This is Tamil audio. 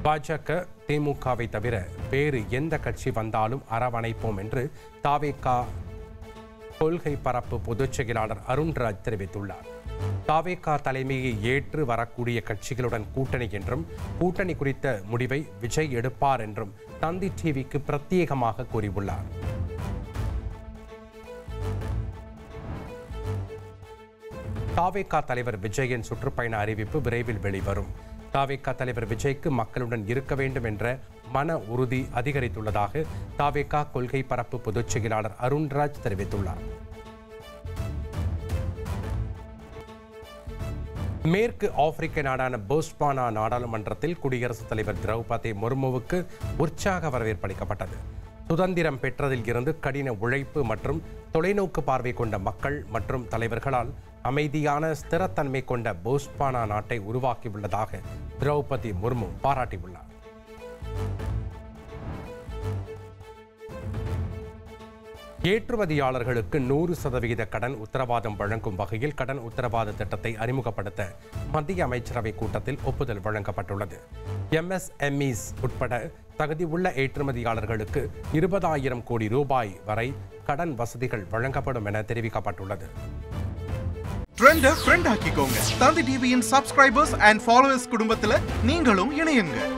பாஜக திமுகவை தவிர வேறு எந்த கட்சி வந்தாலும் அரவணைப்போம் என்று தாவேகா கொள்கை பரப்பு பொதுச் செயலாளர் அருண்ராஜ் தெரிவித்துள்ளார். தாவேகா தலைமையை ஏற்று வரக்கூடிய கட்சிகளுடன் கூட்டணி என்றும் கூட்டணி குறித்த முடிவை விஜய் எடுப்பார் என்றும் தந்தி டிவிக்கு பிரத்யேகமாக கூறியுள்ளார். தாவேகா தலைவர் விஜயின் சுற்றுப்பயண அறிவிப்பு விரைவில் வெளிவரும். தாவேகா தலைவர் விஜய்க்கு மக்களுடன் இருக்க வேண்டும் என்ற மன உறுதி அதிகரித்துள்ளதாக தாவேகா கொள்கை பரப்பு பொதுச் செயலாளர் அருண்ராஜ் தெரிவித்துள்ளார். மேற்கு ஆப்பிரிக்க நாடான போஸ்வானா நாடாளுமன்றத்தில் குடியரசுத் தலைவர் திரௌபதி முர்முவுக்கு உற்சாக வரவேற்பு அளிக்கப்பட்டது. சுதந்திரம் பெற்றதில் இருந்து கடின உழைப்பு மற்றும் தொலைநோக்கு பார்வை கொண்ட மக்கள் மற்றும் தலைவர்களால் அமைதியான ஸ்திரத்தன்மை கொண்ட போஸ்வானா நாட்டை உருவாக்கியுள்ளதாக திரௌபதி முர்மு பாராட்டியுள்ளார். ஏற்றுமதியாளர்களுக்கு 100% கடன் உத்தரவாதம் வழங்கும் வகையில் கடன் உத்தரவாத திட்டத்தை அறிமுகப்படுத்த மத்திய அமைச்சரவை கூட்டத்தில் ஒப்புதல் வழங்கப்பட்டுள்ளது. MSMEs உட்பட தகுதி உள்ள ஏற்றுமதியாளர்களுக்கு 20,000 கோடி ரூபாய் வரை கடன் வசதிகள் வழங்கப்படும் என தெரிவிக்கப்பட்டுள்ளது. ட்ரெண்டை ஃப்ரெண்ட் ஆக்கிக்கோங்க. தந்தி டிவியின் சப்ஸ்கிரைபர்ஸ் அண்ட் ஃபாலோவர்ஸ் குடும்பத்தில் நீங்களும் இணையுங்க.